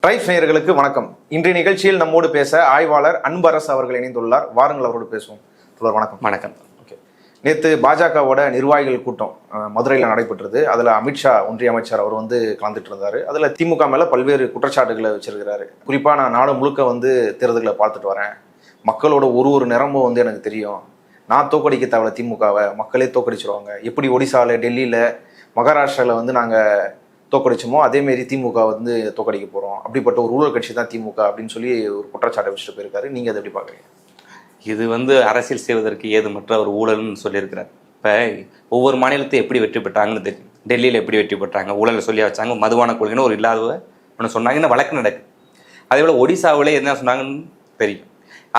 Tribes நேயர்களுக்கு வணக்கம். இன்றைய நிகழ்ச்சியில் நம்மோடு பேச ஆய்வாளர் அன்பரசு அவர்கள் இணைந்துள்ளார். வாருங்கள் அவரோடு பேசுவோம். வணக்கம். வணக்கம். ஓகே, நேற்று பாஜகவோட நிர்வாகிகள் கூட்டம் மதுரையில் நடைபெற்றது. அதில் அமித்ஷா ஒன்றிய அமைச்சர் அவர் கலந்துட்டு இருந்தார். அதில் திமுக மேலே பல்வேறு குற்றச்சாட்டுகளை வச்சிருக்கிறாரு. குறிப்பாக நான் நாடு முழுக்க தேர்தல்களை பார்த்துட்டு வரேன், மக்களோட ஒரு நிறமும் எனக்கு தெரியும், நான் தோக்கடிக்க தேவையில்ல, திமுகவை மக்களே தோக்கடிச்சிருவாங்க. எப்படி ஒடிசாவில், டெல்லியில், மகாராஷ்டிராவில் நாங்கள் தோக்கடிச்சோமோ அதேமாரி திமுக தோக்கடிக்க போகிறோம், அப்படிப்பட்ட ஒரு ஊழல் கட்சி தான் திமுக அப்படின்னு சொல்லி ஒரு குற்றச்சாட்டை வச்சுட்டு போயிருக்காரு. நீங்கள் அதை எப்படி பார்க்குறீங்க? இது அரசியல் செய்வதற்கு ஏதுமற்ற ஒரு ஊழல்னு சொல்லியிருக்கிறார். இப்போ ஒவ்வொரு மாநிலத்தையும் எப்படி வெற்றி பெற்றாங்கன்னு தெரியும். டெல்லியில் எப்படி வெற்றி பெற்றாங்க, ஊழலை சொல்லி வச்சாங்க, மதுவான கொள்கைன்னு ஒரு இல்லாத ஒன்று சொன்னாங்கன்னு வழக்கு நடக்குது. அதே போல் ஒடிசாவிலே என்ன சொன்னாங்கன்னு தெரியும்.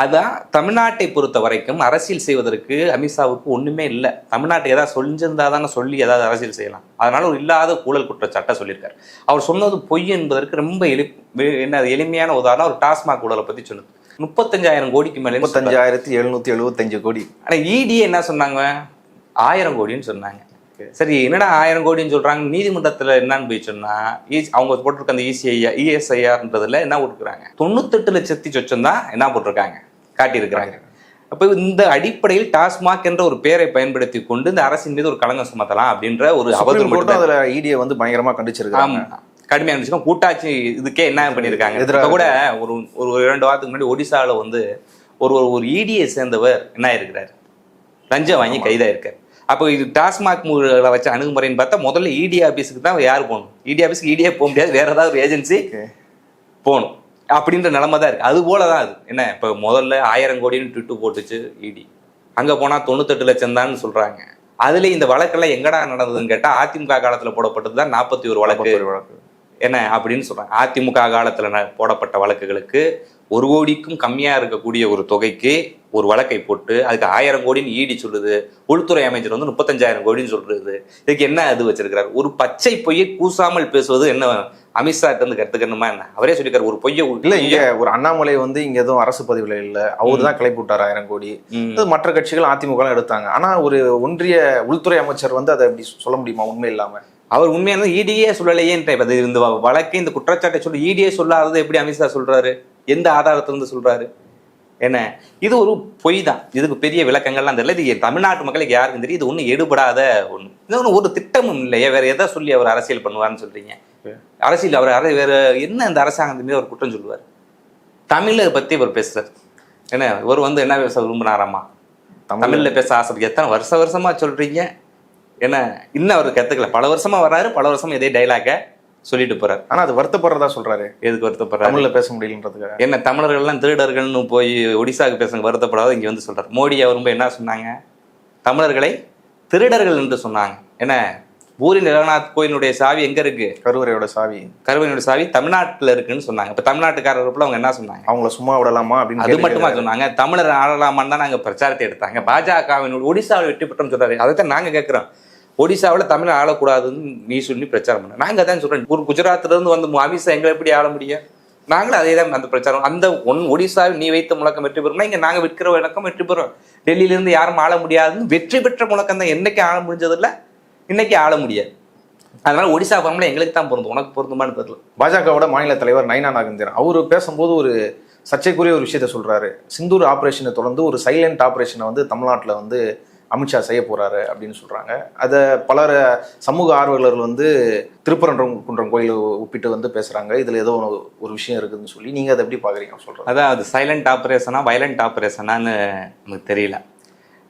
அதான் தமிழ்நாட்டை பொறுத்த வரைக்கும் அரசியல் செய்வதற்கு அமித்ஷாவுக்கு ஒன்றுமே இல்லை. தமிழ்நாட்டை ஏதாவது சொல்லியிருந்தா தானே சொல்லி ஏதாவது அரசியல் செய்யலாம். அதனால ஒரு இல்லாத ஊழல் குற்றச்சாட்டை சொல்லியிருக்காரு. அவர் சொன்னது பொய் என்பதற்கு ரொம்ப எளிமையான உதாரணம் ஒரு டாஸ்மாக் ஊழலை பற்றி சொன்னது. 35,000 கோடிக்கு மேலே, 35,775 கோடி. ஆனால் இடிஏ என்ன சொன்னாங்க, 1000 கோடின்னு சொன்னாங்க. சரி, என்னடா 1000 கோடின்னு சொல்றாங்க. நீதிமன்றத்தில் என்னன்னு போய் சொன்னா, அவங்க போட்டிருக்க அந்த இஎஸ்ஐஆர்ன்றதுல என்ன போட்டுருக்காங்க, 98 லட்சத்தி சொச்சம் தான் என்ன போட்டிருக்காங்க, காட்டியிருக்கிறாங்க. அப்போ இந்த அடிப்படையில் டாஸ்மாக் என்ற ஒரு பெயரை பயன்படுத்தி கொண்டு இந்த அரசின் மீது ஒரு களங்கம் சுமத்தலாம் அப்படின்ற ஒரு அவதூறு அதுல இடியை பயங்கரமா கண்டிச்சிருக்காங்க. கடுமையாக இருந்துச்சுன்னா கூட்டாட்சி இதுக்கே என்ன பண்ணியிருக்காங்க. இப்போ கூட ஒரு 2 வாரத்துக்கு முன்னாடி ஒடிசாவில் ஒரு இடியை சேர்ந்தவர் என்ன இருக்கிறார், லஞ்சம் வாங்கி கைதாயிருக்காரு. அப்போ இது டாஸ்மாக் வச்ச அணுகுமுறைன்னு பார்த்தா முதல்ல இடி ஆஃபீஸுக்கு தான் யார் போகணும். இடி ஆஃபீஸுக்கு இடியே போக முடியாது, வேற ஏதாவது ஒரு ஏஜென்சி போகணும் அப்படின்ற நிலைமை தான் இருக்குது. அது போல தான் அது என்ன. இப்போ முதல்ல 1000 கோடின்னு ட்விட்டு போட்டுச்சு இடி, அங்கே போனால் 98 லட்சம் தான் சொல்கிறாங்க. அதுல இந்த வழக்கெல்லாம் எங்கடா நடந்ததுன்னு கேட்டால் அதிமுக காலத்தில் போடப்பட்டது தான் 41 வழக்கு என்ன அப்படின்னு சொல்கிறாங்க. அதிமுக காலத்தில் போடப்பட்ட வழக்குகளுக்கு 1 கோடிக்கும் கம்மியாக இருக்கக்கூடிய ஒரு தொகைக்கு ஒரு வழக்கை போட்டு அதுக்கு 1000 கோடின்னு ஈடி சொல்லுது. உள்துறை அமைச்சர் 35,000 கோடின்னு சொல்றது. இதுக்கு என்ன அது வச்சிருக்கிறார்? ஒரு பச்சை பொய்யை கூசாமல் பேசுவது என்ன அமித்ஷா கருத்துக்கணுமா என்ன? அவரே சொல்லிருக்காரு ஒரு பொய்யை இல்ல. இங்க ஒரு அண்ணாமலை இங்க எதுவும் அரசு பதிவுல இல்ல, அவரு தான் கிளப்பி விட்டார் 1000 கோடி. மற்ற கட்சிகள் அதிமுக எடுத்தாங்க. ஆனா ஒரு ஒன்றிய உள்துறை அமைச்சர் அதை அப்படி சொல்ல முடியுமா உண்மை இல்லாம? அவர் உண்மையான ஈடியே சொல்லலையேன்ற இந்த வழக்கை, இந்த குற்றச்சாட்டை சொல்லி ஈடியே சொல்லாதது எப்படி அமித்ஷா சொல்றாரு? எந்த ஆதாரத்திலிருந்து சொல்றாரு? என்ன இது ஒரு பொய் தான். இதுக்கு பெரிய விளக்கங்கள்லாம் தெரியல. இது தமிழ்நாட்டு மக்களுக்கு யாருக்கும் தெரியும். இது ஒன்றும் எடுபடாத ஒன்று. இது ஒரு திட்டமும் இல்லையே. வேற எதை சொல்லி அவர் அரசியல் பண்ணுவார்னு சொல்றீங்க? அரசியல் அவர் வேற என்ன இந்த அரசாங்கத்தின் மீது அவர் குற்றம் சொல்லுவார்? தமிழை பத்தி அவர் பேசுறாரு. என்ன இவர் என்ன பேச விரும்பினாராமா? தமிழ்ல பேச ஆசை. எத்தனை வருஷமா சொல்றீங்க? என்ன இன்னும் அவர் கத்துக்கல. பல வருஷமா வர்றாரு, பல வருஷமா இதே டைலாக சொல்லிட்டு போறாரு. ஆனா அது வருத்தப்படுறதா சொல்றாரு. எதுக்கு வருத்தப்படுறாரு? தமிழ்ல பேச முடியலன்றதுக்கு. என்ன தமிழர்கள்லாம் திருடர்கள்னு போய் ஒடிசாவுக்கு பேசுங்க வருத்தப்படாத இங்க சொல்றாரு. மோடி அவர் என்ன சொன்னாங்க, தமிழர்களை திருடர்கள் என்று சொன்னாங்க. என்ன பூரி ஜெகநாத் கோயிலுடைய சாவி எங்க இருக்கு? கருவறையோட சாவி தமிழ்நாட்டுல இருக்குன்னு சொன்னாங்க. இப்ப தமிழ்நாட்டுக்காரர்கள் அவங்க என்ன சொன்னாங்க, அவங்கள சும்மா விடலாமா அப்படின்னு அது மட்டுமா சொன்னாங்க. தமிழர் ஆளலாமான்னு தான் நாங்க பிரச்சாரத்தை எடுத்தாங்க. பாஜகவினுடைய ஒடிசாவில் வெற்றி பெற்றோம்னு சொல்றாரு. அதைத்தான் நாங்க கேட்கிறோம். ஒடிசாவில் தமிழை ஆளக்கூடாதுன்னு நீ சொல்லி பிரச்சாரம் பண்ண. நாங்கள் தான் சொல்கிறேன். ஒரு குஜராத்ல இருந்து அமித்ஷா எங்களை எப்படி ஆள முடியும்? நாங்களும் அதே தான் அந்த பிரச்சாரம். அந்த ஒடிசாவில் நீ வைத்த முழக்கம் வெற்றி பெறும்னா இங்கே நாங்கள் விற்கிற விளக்கம் வெற்றி பெறும். டெல்லியிலேருந்து யாரும் ஆள முடியாதுன்னு வெற்றி பெற்ற முழக்கம் தான். என்னைக்கு ஆள முடிஞ்சதில்லை, இன்னைக்கு ஆள முடியாது. அதனால ஒடிசா ஃபார்ம்ல எங்களுக்கு தான் பொருந்தும், உனக்கு பொருந்துமான்னு தெரியல. பாஜகவோட மாநில தலைவர் நயினா நாகேந்திரன் அவர் பேசும்போது ஒரு சர்ச்சைக்குரிய ஒரு விஷயத்த சொல்றாரு. சிந்தூர் ஆபரேஷனை தொடர்ந்து ஒரு சைலண்ட் ஆபரேஷனை தமிழ்நாட்டில் அமித்ஷா செய்ய போறாரு அப்படின்னு சொல்றாங்க. அதை பலர் சமூக ஆர்வலர்கள் திருப்பரங்குன்றம் கோயில் ஒப்பிட்டு பேசுறாங்க. இதுல ஏதோ ஒரு விஷயம் இருக்குதுன்னு சொல்லி நீங்க அதை எப்படி பாக்குறீங்க சொல்றேன். அதான் அது சைலண்ட் ஆபரேஷனா வயலண்ட் ஆபரேஷனான்னு நமக்கு தெரியல.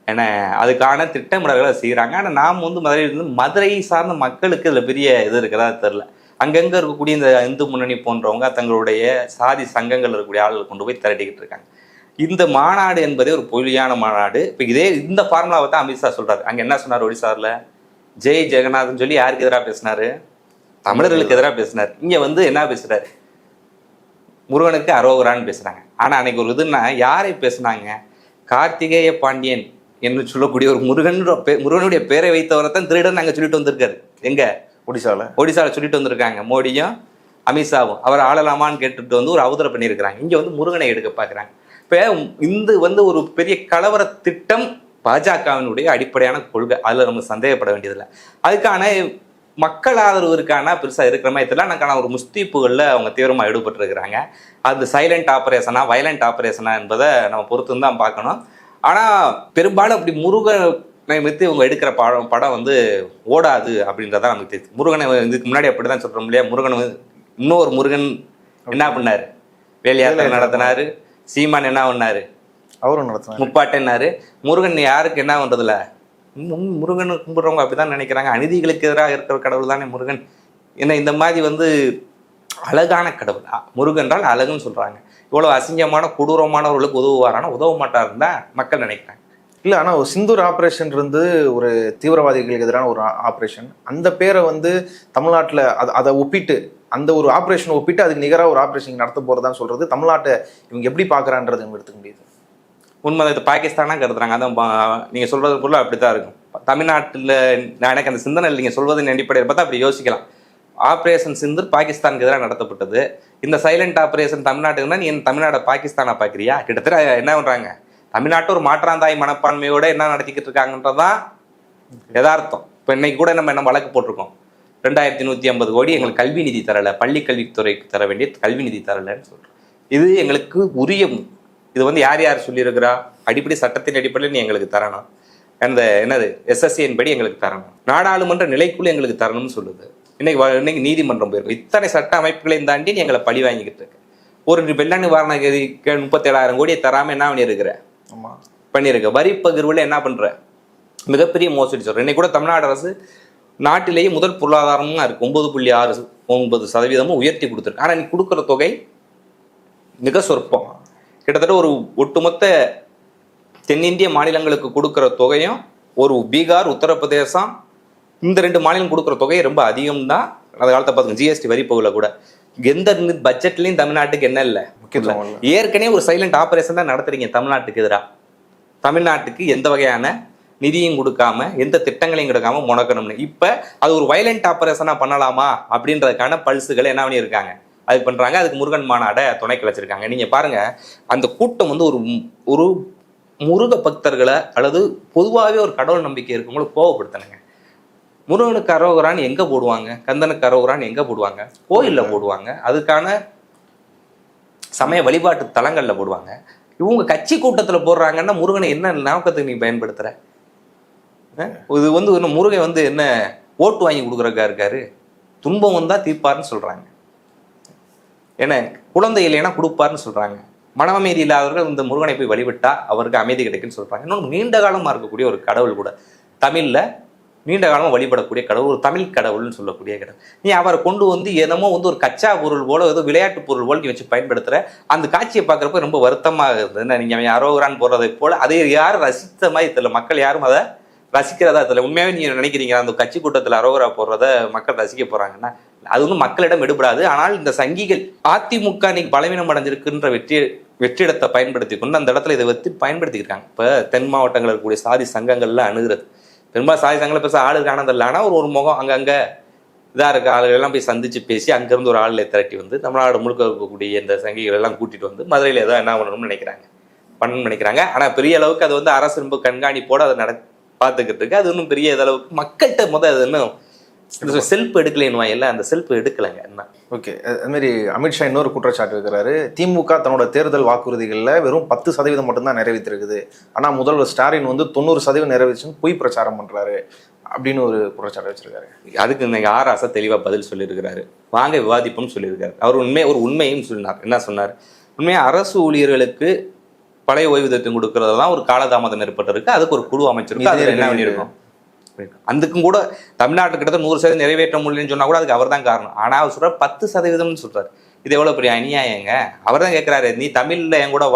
ஏன்னா அதுக்கான திட்டமிடல்களை செய்யறாங்க. ஆனால் நாம் மதுரை சார்ந்த மக்களுக்கு இதுல பெரிய இது இருக்கிறதா தெரியல. அங்கங்க இருக்கக்கூடிய இந்த இந்து முன்னணி போன்றவங்க தங்களுடைய சாதி சங்கங்கள் இருக்கக்கூடிய ஆளுகளை கொண்டு போய் திரட்டிக்கிட்டு இருக்காங்க. இந்த மாநாடு என்பதே ஒரு பொய்யான மாநாடு. இப்போ இந்த ஃபார்முலாவை தான் அமித்ஷா சொல்றாரு. அங்கே என்ன சொன்னார் ஒடிசாவில், ஜெய் ஜெகநாத்னு சொல்லி யாருக்கு எதிராக பேசினாரு? தமிழர்களுக்கு எதிராக பேசினார். இங்கே என்ன பேசுறாரு, முருகனுக்கு அரோகரான்னு பேசுறாங்க. ஆனால் அன்னைக்கு ஒரு இதுன்னா யாரை பேசுனாங்க, கார்த்திகேய பாண்டியன் என்று சொல்லக்கூடிய ஒரு முருகனுடைய பேரை வைத்தவரை தான் திருடன் நாங்கள் சொல்லிட்டு வந்திருக்காரு. எங்க ஒடிசாவில் சொல்லிட்டு வந்திருக்காங்க. மோடியும் அமித்ஷாவும் அவர் ஆளலாமான்னு கேட்டுட்டு ஒரு அவதூறு பண்ணியிருக்கிறாங்க. இங்கே முருகனை எடுக்க பார்க்குறாங்க. இப்போ இந்த ஒரு பெரிய கலவர திட்டம் பாஜகவினுடைய அடிப்படையான கொள்கை. அதில் நம்ம சந்தேகப்பட வேண்டியதில்லை. அதுக்கான மக்கள் ஆதரவு இருக்கானா பெருசா இருக்கிற மாதிரி தெரியல. எனக்கான ஒரு முஸ்தீப்புகளில் அவங்க தீவிரமாக ஈடுபட்டிருக்கிறாங்க. அது சைலண்ட் ஆப்ரேஷனா வயலண்ட் ஆப்ரேஷனா என்பதை நம்ம பொறுத்து தான் பார்க்கணும். ஆனால் பெரும்பாலும் அப்படி முருகனை வைத்து இவங்க எடுக்கிற படம் வந்து ஓடாது அப்படின்றதான் நமக்கு தெரியுது. முருகனை இதுக்கு முன்னாடி அப்படி தான் சொல்கிறோம் இல்லையா, முருகன் இன்னொரு முருகன் என்ன பண்ணாரு, வேலையாத்திரை நடத்தினாரு, சீமான் என்ன பண்ணாரு, அவரும் நடத்தினார், முப்பாட்டன்னாரு. முருகன் யாருக்கு என்ன பண்றதுல, முருகன் கும்பிடுறவங்க அப்படிதான் நினைக்கிறாங்க. அநீதிகளுக்கு எதிராக இருக்கிற கடவுள் தானே முருகன். ஏன்னா இந்த மாதிரி வந்து அழகான கடவுள் முருகன்றால் அழகுன்னு சொல்றாங்க. இவ்வளவு அசிங்கமான கொடூரமானவர்களுக்கு உதவுவாரானா உதவ மாட்டாருன்னு தான் மக்கள் நினைக்கிறாங்க. இல்லை, ஆனால் ஒரு சிந்தூர் ஆப்ரேஷன் இருந்து ஒரு தீவிரவாதிகளுக்கு எதிரான ஒரு ஆப்ரேஷன், அந்த பேரை வந்து தமிழ்நாட்டில் அதை ஒப்பிட்டு அந்த ஒரு ஆப்ரேஷனை ஒப்பிட்டு அதுக்கு நிகராக ஒரு ஆப்ரேஷன் நடத்த போகிறதான்னு சொல்கிறது தமிழ்நாட்டை இவங்க எப்படி பார்க்குறான்றது நம்ம எடுத்துக்க முடியுது. உண்மை இது பாகிஸ்தானாக கருதுறாங்க. அதான் நீங்கள் சொல்கிறது பொருள் அப்படி தான் இருக்கும். தமிழ்நாட்டில் எனக்கு அந்த சிந்தனை நீங்கள் சொல்வதன் அடிப்படையில் பார்த்தா அப்படி யோசிக்கலாம். ஆப்ரேஷன் சிந்தூர் பாகிஸ்தானுக்கு எதிராக நடத்தப்பட்டது. இந்த சைலண்ட் ஆப்ரேஷன் தமிழ்நாட்டுக்குன்னா நீ தமிழ்நாடை பாகிஸ்தானா பார்க்குறியா? கிட்டத்தட்ட என்ன பண்ணுறாங்க, தமிழ்நாட்டு ஒரு மாற்றாந்தாய் மனப்பான்மையோட என்ன நடத்திக்கிட்டு இருக்காங்கன்றதான் யதார்த்தம். இப்போ இன்னைக்கு கூட நம்ம என்ன வழக்கு போட்டிருக்கோம், 2150 கோடி எங்களுக்கு கல்வி நிதி தரலை, பள்ளி கல்வித்துறைக்கு தர வேண்டிய கல்வி நிதி தரலைன்னு சொல்கிறோம். இது எங்களுக்கு உரிய, இது வந்து யார் யார் சொல்லியிருக்கிறா, அடிப்படை சட்டத்தின் அடிப்படையில் நீ எங்களுக்கு தரணும், அந்த என்னது எஸ்எஸ்சியின் படி எங்களுக்கு தரணும், நாடாளுமன்ற நிலைக்குள்ள எங்களுக்கு தரணும்னு சொல்லுது. இன்னைக்கு நீதிமன்றம் போயிருக்கும். இத்தனை சட்ட அமைப்புகளையும் தாண்டி நீ எங்களை பழி வாங்கிக்கிட்டு இருக்க. ஒரு வெள்ள நிவாரண 37,000 கோடியை தராம என்ன பண்ணியிருக்கிற, பண்ணியிருக்க. வரி பகிர்வுல என்ன பண்ற, மிகப்பெரிய மோசடி சொல்ற. இன்னைக்கு கூட தமிழ்நாடு அரசு நாட்டிலேயே முதல் பொருளாதாரமும் இருக்கு, 9.69% உயர்த்தி கொடுத்துருக்கு. ஆனா நீ கொடுக்குற தொகை மிக சொற்பம். கிட்டத்தட்ட ஒரு ஒட்டுமொத்த தென்னிந்திய மாநிலங்களுக்கு கொடுக்குற தொகையும் ஒரு பீகார், உத்தரப்பிரதேசம் இந்த 2 மாநிலம் கொடுக்குற தொகை ரொம்ப அதிகம் தான். அந்த காலத்தை பார்த்துங்க, ஜிஎஸ்டி வரி பகுல கூட எந்த பட்ஜெட்லையும் தமிழ்நாட்டுக்கு என்ன இல்லை, ஏற்கனவே ஒரு சைலண்ட் ஆப்ரேஷன் தான் நடத்துறீங்க தமிழ்நாட்டுக்கு எதிராக. தமிழ்நாட்டுக்கு எந்த வகையான நிதியும் கொடுக்காம எந்த திட்டங்களையும் கொடுக்காம முடக்கணும்னு. இப்போ அது ஒரு வயலண்ட் ஆப்ரேஷனாக பண்ணலாமா அப்படின்றதுக்கான பல்சுகளை என்ன பண்ணியிருக்காங்க, அது பண்ணுறாங்க. அதுக்கு முருகன் மாநாடை துணைக்கு வச்சிருக்காங்க. நீங்கள் பாருங்க, அந்த கூட்டம் வந்து ஒரு முருக பக்தர்களை அல்லது பொதுவாகவே ஒரு கடவுள் நம்பிக்கை இருக்கவங்களும் கோவப்படுத்தினாங்க. முருகனுக்கு அரோகரான்னு எங்கே போடுவாங்க, கந்தனுக்கு அரோகரான்னு எங்கே போடுவாங்க, கோயிலில் போடுவாங்க, அதுக்கான சமய வழிபாட்டு தலங்களில் போடுவாங்க. இவங்க கட்சி கூட்டத்தில் போடுறாங்கன்னா முருகனை என்ன நோக்கத்துக்கு நீ பயன்படுத்துற? இது வந்து இன்னும் முருகன் வந்து என்ன ஓட்டு வாங்கி கொடுக்குறக்கா இருக்காரு, துன்பம் வந்தா தீர்ப்பாருன்னு சொல்றாங்க. ஏன்னா குழந்தை இல்லைன்னா கொடுப்பாருன்னு சொல்றாங்க. மனமமைதி இல்லாதவர்கள் இந்த முருகனை போய் வழிபட்டா அவருக்கு அமைதி கிடைக்குன்னு சொல்றாங்க. இன்னொன்று நீண்ட காலமாக இருக்கக்கூடிய ஒரு கடவுள் கூட, தமிழ்ல நீண்ட காலமாக வழிபடக்கூடிய கடவுள், ஒரு தமிழ் கடவுள்னு சொல்லக்கூடிய கடவுள். நீ அவரை கொண்டு வந்து என்னமோ வந்து ஒரு கச்சா பொருள் போல, ஏதோ விளையாட்டு பொருள் போல நீ வச்சு பயன்படுத்துற. அந்த காட்சியை பார்க்குறப்ப ரொம்ப வருத்தமாக இருந்தது. நீங்கள் அரோகரான் போடுறதை போல அதை யாரும் ரசித்த மாதிரி தெரியல, மக்கள் யாரும் அதை ரசிக்கிறதா தெரியல. உண்மையாகவே நீங்கள் நினைக்கிறீங்க அந்த கட்சி கூட்டத்தில் அரோகரா போடுறத மக்கள் ரசிக்க போகிறாங்கன்னா அது ஒன்றும் மக்களிடம் எடுபடாது. ஆனால் இந்த சங்கிகள் அதிமுக இன்னைக்கு பலவீனம் அடைஞ்சிருக்குன்ற வெற்றிடத்தை பயன்படுத்தி கொண்டு அந்த இடத்துல இதை வச்சு பயன்படுத்திக்கிறாங்க. இப்போ தென் மாவட்டங்களில் இருக்கக்கூடிய சாதி சங்கங்கள்லாம் அணுகிறது. பெரும்பாலும் சாதி சங்கங்களை பேச ஆளு காணதில்லை. ஆனால் ஒரு முகம் அங்கங்கே இதாக இருக்க ஆளுகளெல்லாம் போய் சந்திச்சு பேசி அங்கேருந்து ஒரு ஆளில் திரட்டி வந்து தமிழ்நாடு முழுக்க இருக்கக்கூடிய இந்த சங்கிகள் எல்லாம் கூட்டிகிட்டு வந்து மதுரையில் ஏதோ என்ன பண்ணணும்னு பண்ணணும்னு நினைக்கிறாங்க. ஆனால் பெரிய அளவுக்கு அது வந்து அரசு ரொம்ப கண்காணிப்போடு அதை பார்த்துக்கிட்டு இருக்கு. அது இன்னும் பெரிய அளவுக்கு மக்கள்கிட்ட அது இன்னும் செல்ஃப் எடுக்கலைன்னு எல்லாம் அந்த செல்ஃப் எடுக்கலைங்க. என்ன ஓகே, அதுமாரி அமித்ஷா இன்னொரு குற்றச்சாட்டு வைக்கிறாரு. திமுக தன்னோட தேர்தல் வாக்குறுதிகளில் வெறும் 10% மட்டும்தான் நிறைவேற்றிருக்குது, ஆனால் முதல்வர் ஸ்டாலின் வந்து 90% நிறைவேற்றுன்னு பொய் பிரச்சாரம் பண்ணுறாரு அப்படின்னு ஒரு குற்றச்சாட்டு வச்சிருக்காரு. அதுக்கு இன்னைக்கு ஆராசா தெளிவாக பதில் சொல்லியிருக்கிறாரு. வாங்க விவாதிப்போம்னு சொல்லியிருக்காரு. அவர் ஒரு உண்மையும் சொன்னார். என்ன சொன்னார், உண்மையாக அரசு ஊழியர்களுக்கு பழைய ஓய்வூதியத்தை கொடுக்கறதெல்லாம் ஒரு காலதாமதம் ஏற்பட்டிருக்கு, அதுக்கு ஒரு குழு அமைச்சிருக்கு, அதில் என்ன பண்ணியிருக்கோம். அதுக்கும் கூட தமிழ்நாட்டுக்கு கிட்ட 100% நிறைவேற்ற முடியலன்னு சொன்னா கூட அதுக்கு அவர் தான் காரணம். ஆனால் அவர் சொல்ற 10% சொல்றாரு. இது எவ்வளவு பெரிய அநியாயங்க. அவர் தான் கேட்கிறாரு, நீ தமிழ்ல என் கூட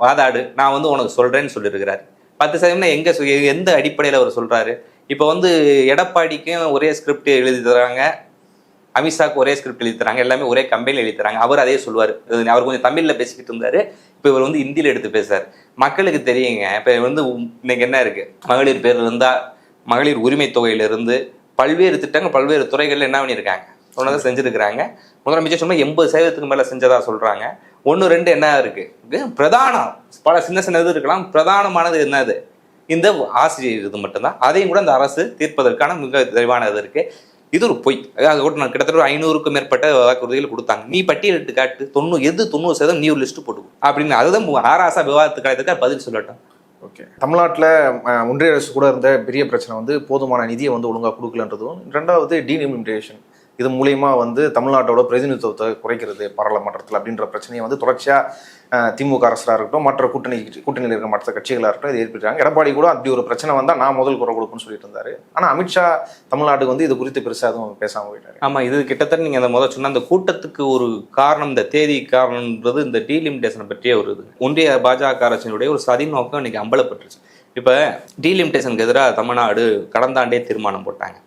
வாதாடு, நான் வந்து உனக்கு சொல்றேன்னு சொல்லியிருக்கிறாரு. 10% எந்த அடிப்படையில் அவர் சொல்றாரு? இப்போ வந்து எடப்பாடிக்கும் ஒரே ஸ்கிரிப்ட் எழுதி தராங்க, அமித்ஷாக்கு ஒரே ஸ்கிரிப்ட் எழுதி தராங்க, எல்லாமே ஒரே கம்பெனியில் எழுதி தராங்க. அவர் அதே சொல்லுவார். அவர் கொஞ்சம் தமிழில் பேசிக்கிட்டு இருந்தார், இப்போ இவர் வந்து ஹிந்தியில் எடுத்து பேசுறாரு. மக்களுக்கு தெரியுங்க. இப்போ வந்து இன்னைக்கு என்ன இருக்கு, மகளிர் பேர் இருந்தால் மகளிர் உரிமை தொகையிலிருந்து பல்வேறு திட்டங்கள் பல்வேறு துறைகளில் என்ன பண்ணியிருக்காங்க சொன்னதை செஞ்சுருக்கிறாங்க. முதலமைச்சர் சொன்னால் 80% மேலே செஞ்சதா சொல்கிறாங்க. 1-2 என்ன இருக்கு பிரதானம், பல சின்ன சின்ன இது இருக்கலாம், பிரதானமானது என்னது இந்த ஆசிரியர் இது மட்டும்தான். அதையும் கூட அந்த அரசு தீர்ப்பதற்கான மிக விரைவானது இருக்கு. இது ஒரு பொய். அது கூட நான் கிட்டத்தட்ட 500க்கும் மேற்பட்ட வாக்குறுதிகள் கொடுத்தாங்க. நீ பட்டியலிட்டு காட்டு 90% நீ ஒரு லிஸ்ட் போட்டு அப்படின்னு. அதுதான் ஆராசா விவாதத்துக்கு பதில் சொல்லட்டும். ஓகே, தமிழ்நாட்டில் ஒன்றிய அரசு கூட இருந்த பெரிய பிரச்சனை வந்து போதுமான நிதியை வந்து ஒழுங்காக கொடுக்கலன்றதும், ரெண்டாவது டீலிமிட்டேஷன். இது மூலியமா வந்து தமிழ்நாட்டோட பிரதிநிதித்துவத்தை குறைக்கிறது பாராளுமன்றத்தில் அப்படின்ற பிரச்சனையை வந்து தொடர்ச்சியாக திமுக அரசாக இருக்கட்டும், மற்ற கூட்டணியில் இருக்கிற மற்ற கட்சிகளாக இருக்கட்டும் இதை ஏற்படுறாங்க. எடப்பாடி கூட அப்படி ஒரு பிரச்சனை வந்தால் நான் முதல் குரல் கொடுப்பேன்னு சொல்லிட்டு இருந்தாரு. ஆனால் அமித்ஷா தமிழ்நாட்டுக்கு வந்து இது குறித்து பெருசாக எதுவும் பேசாமல் போயிட்டாரு. ஆமாம், இது கிட்டத்தட்ட நீங்கள் அந்த முதல் சொன்ன அந்த கூட்டத்துக்கு ஒரு காரணம், இந்த தேதி காரணம்ன்றது இந்த டீலிமிட்டேஷனை பற்றிய ஒரு இது ஒன்றிய பாஜக அரசினுடைய ஒரு சதி நோக்கம் இன்னைக்கு அம்பலப்பட்டுருச்சு. இப்போ டீலிமிட்டேஷனுக்கு எதிராக தமிழ்நாடு கடந்த ஆண்டே தீர்மானம் போட்டாங்க.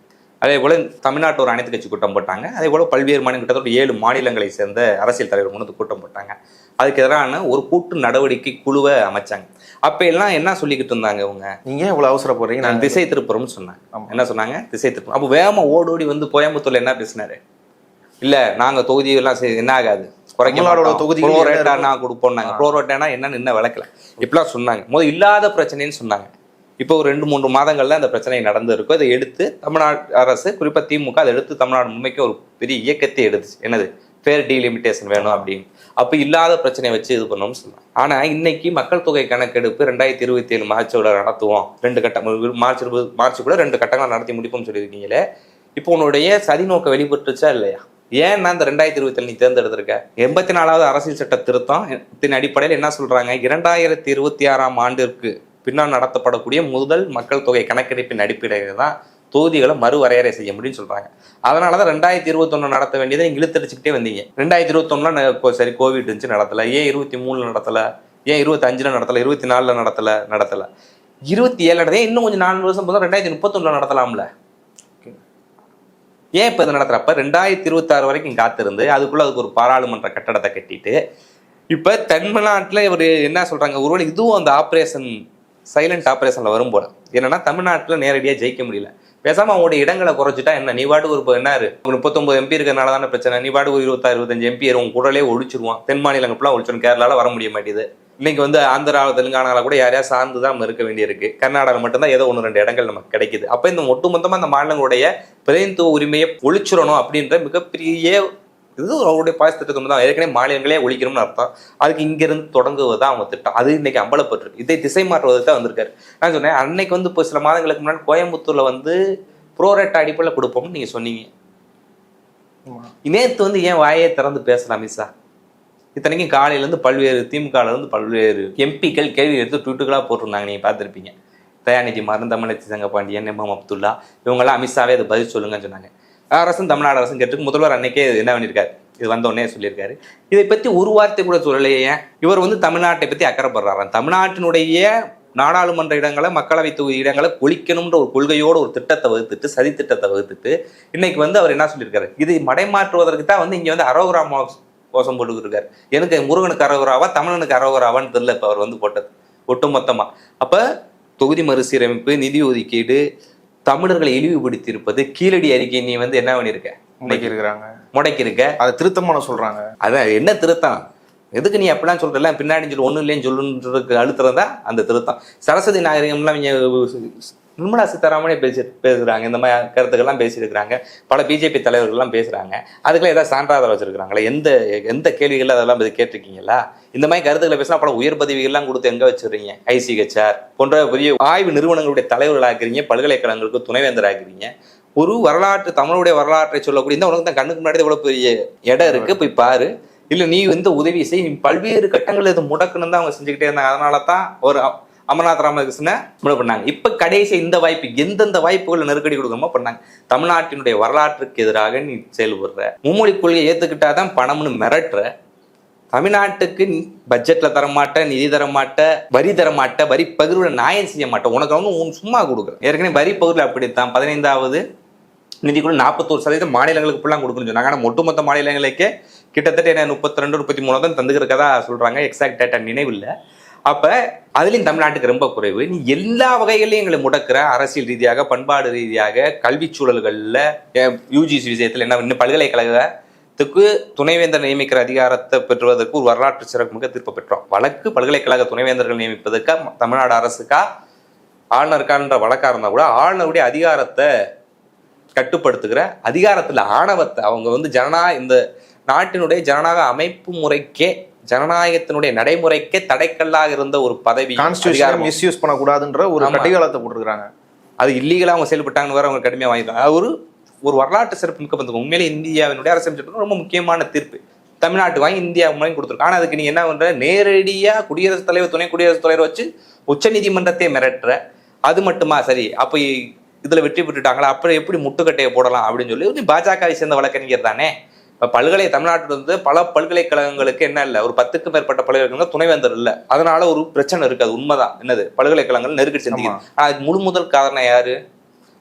அதே போல் தமிழ்நாட்டு ஒரு அனைத்து கட்சி கூட்டம் போட்டாங்க. அதே போல் பல்வேறு கிட்டத்தட்ட 7 மாநிலங்களை சேர்ந்த அரசியல் தலைவர் முன்னது கூட்டம் போட்டாங்க. அதுக்கு எதிரான ஒரு கூட்டு நடவடிக்கை குழுவை அமைச்சாங்க. அப்போ எல்லாம் என்ன சொல்லிக்கிட்டு இருந்தாங்க, இவங்க நீங்கள் இவ்வளோ அவசரப்படுறீங்க, நான் திசை திருப்புறோம்னு சொன்னாங்க. என்ன சொன்னாங்க? திசை திருப்புறம். அப்போ வேகமாக ஓடோடி வந்து கோயம்புத்தூர்ல என்ன பேசினாரு? இல்லை நாங்கள் தொகுதியெல்லாம் என்ன ஆகாது, குறைக்கலாடோட தொகுதி நான் கொடுப்போம்னாங்க. ப்ரோரோட்டேனா என்னன்னு இன்னும் விளக்கல. இப்படிலாம் சொன்னாங்க. முதல் இல்லாத பிரச்சனைன்னு சொன்னாங்க. இப்போ ஒரு 2-3 மாதங்கள்ல அந்த பிரச்சனை நடந்திருக்கும். அதை எடுத்து தமிழ்நாடு அரசு, குறிப்பாக திமுக அதை எடுத்து தமிழ்நாடு முன்மைக்கு ஒரு பெரிய இயக்கத்தை எடுத்துச்சு. என்னது? ஃபேர் டீலிமிட்டேஷன் வேணும் அப்படின்னு. அப்போ இல்லாத பிரச்சனையை வச்சு இது பண்ணணும்னு சொன்னாங்க. ஆனால் இன்னைக்கு மக்கள் தொகை கணக்கெடுப்பு 2027 மார்ச்சோட நடத்துவோம், 2 கட்டம், மார்ச் கூட 2 கட்டங்களை நடத்தி முடிப்போம்னு சொல்லியிருக்கீங்களே. இப்போ உன்னுடைய சதி நோக்க வெளிப்பட்டுச்சா இல்லையா? ஏன்னா இந்த 2027 நீ தேர்ந்தெடுத்திருக்க 84வது அரசியல் சட்ட திருத்தத்தின் அடிப்படையில் என்ன சொல்றாங்க? 2026ஆம் ஆண்டிற்கு பின்னால் நடத்தப்படக்கூடிய முதல் மக்கள் தொகை கணக்கெடுப்பின் அடிப்படையில் தான் தொகுதிகளை மறுவரையறை செய்ய முடியும்னு சொல்றாங்க. அதனாலதான் 2021 நடத்த வேண்டியதை நீங்க இழுத்தடிச்சுக்கிட்டே வந்தீங்க. 2021 சரி கோவிட் இருந்துச்சு, நடத்தல. ஏன் 23 நடத்தல? ஏன் 25 நடத்தல? 24 நடத்தல 27 இன்னும் கொஞ்சம் 4 வருஷம் போதும் 2031 நடத்தலாம்ல. ஏன் இப்ப இதை நடத்துறப்ப 2026 வரைக்கும் காத்திருந்து அதுக்கு ஒரு பாராளுமன்ற கட்டடத்தை கட்டிட்டு இப்ப தமிழ்நாட்டுல இவர் என்ன சொல்றாங்க? ஒருவேளை இதுவும் அந்த ஆப்ரேஷன் சைலண்ட் ஆப்ரேஷன்ல வரும் போல. என்னன்னா தமிழ்நாட்டுல நேரடியாக ஜெயிக்க முடியல. பேசாம அவங்களுடைய இடங்களை குறைச்சிட்டா என்ன? நீ பாட்டுக்கு ஒரு என்ன 39 MP இருக்கிறதுனால தானே பிரச்சனை. நீ பாட்டுக்கு ஒரு 26-25 MP உங்க குரலே ஒழிச்சிருவான். தென் மாநிலங்கள் ஃபுல்லாக ஒழிச்சிடும். கேரளால வர முடிய மாட்டேது. இன்னைக்கு வந்து ஆந்திரா, தெலுங்கானால கூட யாரையா சார்ந்து தான் நம்ம இருக்க வேண்டியிருக்கு. கர்நாடகா மட்டும்தான் ஏதோ 1-2 இடங்கள் நமக்கு கிடைக்குது. அப்ப இந்த ஒட்டுமொத்தமா அந்த மாநிலங்களுடைய பிரதிநிதித்துவ உரிமையை ஒழிச்சிடணும் அப்படின்ற மிகப்பெரிய இது அவருடைய பாஸ் திட்டத்தை தான். ஏற்கனவே மாநிலங்களே ஒழிக்கணும்னு அர்த்தம். அதுக்கு இங்கிருந்து தொடங்குவதுதான் அவங்க திட்டம். அது இன்னைக்கு அம்பலப்பட்டிருக்கு. இதை திசை மாற்றுவதற்கு தான் வந்திருக்காரு. நான் சொன்னேன் அன்னைக்கு வந்து இப்போ சில மாதங்களுக்கு முன்னாடி கோயம்புத்தூர்ல வந்து ப்ரோரேட் அடிப்படையில் கொடுப்போம்னு நீங்க சொன்னீங்க. நேற்று வந்து ஏன் வாயை திறந்து பேசலாம் அமித்ஷா? இத்தனைக்கும் காலையிலேருந்து பல்வேறு திமுகலேருந்து பல்வேறு எம்பிக்கள் கேள்வி எடுத்து ட்விட்டுகளாக போட்டிருந்தாங்க. நீங்கள் பார்த்துருப்பீங்க. தயாநிதி மாறன், தமிழச்சி சங்கபாண்டியன், எம்எம் அப்துல்லா இவங்கெல்லாம் அமித்ஷாவே அதை பதில் சொல்லுங்கன்னு சொன்னாங்க. அரசும் தமிழ்நாடு அரசும் கேட்டு முதல்வர் அன்னைக்கே என்ன பண்ணியிருக்காரு? இது வந்தோடனே சொல்லியிருக்காரு. இதை பற்றி ஒரு வார்த்தை கூட சொல்லலையே. இவர் வந்து தமிழ்நாட்டை பற்றி அக்கறைப்படுறாரு. தமிழ்நாட்டினுடைய நாடாளுமன்ற இடங்களை, மக்களவை தொகுதி இடங்களை ஒழிக்கணும்ன்ற ஒரு கொள்கையோடு ஒரு திட்டத்தை வகுத்துட்டு, சதி திட்டத்தை வகுத்துட்டு இன்னைக்கு வந்து அவர் என்ன சொல்லியிருக்காரு? இது மடைமாற்றுவதற்கு தான் வந்து இங்கே வந்து அரோகரா கோஷம் போட்டுக்கிட்டு. எனக்கு முருகனுக்கு அரோகராவா, தமிழனுக்கு அரோகராவான்னு தெரியல இப்போ அவர் வந்து போட்டது ஒட்டுமொத்தமா. அப்போ தொகுதி மறுசீரமைப்பு, நிதி ஒதுக்கீடு, தமிழர்களை இழிவுபடுத்தி இருப்பது, கீழடி அறிக்கை நீ வந்து என்ன பண்ணிருக்க? முடக்கி இருக்க. அதை திருத்தமான சொல்றாங்க. அதான் என்ன திருத்தம்? எதுக்கு நீ அப்படிலாம் சொல்றல? பின்னாடி சொல்லி ஒன்றும் இல்லைன்னு சொல்லுன்றதுக்கு அழுத்துறதா அந்த திருத்தம். சரஸ்வதி நாகரிகம்லாம் நிர்மலா சீதாராமனே பேசுறாங்க. இந்த மாதிரி கருத்துக்கள்லாம் பேசியிருக்கிறாங்க. பல பிஜேபி தலைவர்கள்லாம் பேசுறாங்க. அதுக்கெல்லாம் ஏதாவது சான்றாதரம் வச்சிருக்கிறாங்களா? எந்த கேள்விகள் அதெல்லாம் கேட்டிருக்கீங்களா? இந்த மாதிரி கருத்துக்களை பேசினா பல உயர் பதவிகள்லாம் கொடுத்து எங்க வச்சிருக்கீங்க? ஐசிஹெச்ஆர் போன்ற பெரிய ஆய்வு நிறுவனங்களுடைய தலைவர்கள் ஆக்குறீங்க, பல்கலைக்கழகங்களுக்கு துணைவேந்தர் ஆக்குறீங்க. ஒரு வரலாற்று, தமிழுடைய வரலாற்றை சொல்லக்கூடிய இந்த உனக்கு தான் கண்ணுக்கு முன்னாடி எவ்வளவு பெரிய இடம் இருக்கு, போய் பாரு. இல்லை நீ வந்து உதவி செய். பல்வேறு கட்டங்கள் இது முடக்கணும் தான் அவங்க செஞ்சுக்கிட்டே இருந்தாங்க. அதனால தான் ஒரு அமர்நாத் ராமகிருஷ்ணன் பண்ணாங்க. இப்ப கடைசி இந்த வாய்ப்பு, எந்தெந்த வாய்ப்புகளை நெருக்கடி கொடுக்கணுமோ பண்ணாங்க. தமிழ்நாட்டினுடைய வரலாற்றுக்கு எதிராக நீ செயல்படுற, மும்மொழி கொள்கையை ஏத்துக்கிட்டாதான் பணம்னு மிரட்டுற, தமிழ்நாட்டுக்கு பட்ஜெட்ல தரமாட்ட, நிதி தரமாட்ட, வரி தரமாட்ட, வரி பகிர்வுல நியாயம் செய்ய மாட்டேன். உனக்கு வந்து சும்மா கொடுக்குறேன். ஏற்கனவே வரி பகிர்வுல அப்படித்தான் 15வது நிதிக்குள்ள 41% மாநிலங்களுக்கு ஃபுல்லாக கொடுக்கணும்னு சொன்னாங்க. ஆனால் ஒட்டுமொத்த மாநிலங்களுக்கே கிட்டத்தட்ட 32-33 தான் தந்துக்கிறக்கதா சொல்றாங்க. எக்ஸாக்ட் டேட்டா நினைவில்லை. அப்ப அதுலயும் தமிழ்நாட்டுக்கு ரொம்ப குறைவு. நீ எல்லா வகைகளையும் எங்களை முடக்கிற, அரசியல் ரீதியாக, பண்பாடு ரீதியாக, கல்வி சூழல்கள்ல, யூஜிசி விஷயத்துல என்ன இன்னும் பல்கலைக்கழகத்துக்கு துணைவேந்தர் நியமிக்கிற அதிகாரத்தை பெற்றுவதற்கு ஒரு வரலாற்று சிறப்புமிக்க தீர்ப்பு பெற்றோம். வழக்கு பல்கலைக்கழக துணைவேந்தர்கள் நியமிப்பதற்கா தமிழ்நாடு அரசுக்கா ஆளுநருக்கான்ற வழக்கா இருந்தா கூட ஆளுநருடைய அதிகாரத்தை கட்டுப்படுத்துகிற அதிகாரத்துல ஆணவத்தை அவங்க வந்து இந்த நாட்டினுடைய ஜனநாயக அமைப்பு முறைக்கே ஜனநாயகத்தினுடைய நடைமுறைக்கே தடைக்கல்லாக இருந்த ஒரு பதவி மிஸ்யூஸ் பண்ணக்கூடாதுன்ற ஒரு கட்டிகாலத்தை போட்டிருக்காங்க. அது இல்லீகலா அவங்க செயல்பட்டாங்கன்னு வேற அவங்க கடுமையா வாங்கிட்டாங்க. அது ஒரு வரலாற்று சிறப்பு மிக்க வந்து உண்மையிலே இந்தியாவினுடைய அரசியல் சட்டம் ரொம்ப முக்கியமான தீர்ப்பு. தமிழ்நாட்டு வாங்கி இந்தியா மூலம் கொடுத்துருக்காங்க. ஆனா அதுக்கு நீங்க என்ன பண்ற, நேரடியா குடியரசுத் தலைவர் துணை குடியரசுத் தலைவர் வச்சு உச்ச நீதிமன்றத்தை மிரட்டுற. அது மட்டுமா சரி, அப்ப இதுல வெற்றி பெற்றுட்டாங்களா, அப்புறம் எப்படி முட்டுக்கட்டையை போடலாம் அப்படின்னு சொல்லி பாஜகவை சேர்ந்த வழக்கறிஞர் தானே. இப்ப தமிழ்நாட்டில் இருந்து பல பல்கலைக்கழகங்களுக்கு என்ன இல்லை, ஒரு 10க்கும் மேற்பட்ட பல்கலைக்கழகங்கள் துணைவேந்தர் இல்லை. அதனால ஒரு பிரச்சனை இருக்கு. அது உண்மைதான். என்னது, பல்கலைக்கழகங்கள் நெருக்கடி செஞ்சுக்கிது. முழு முதல் காரணம் யாரு?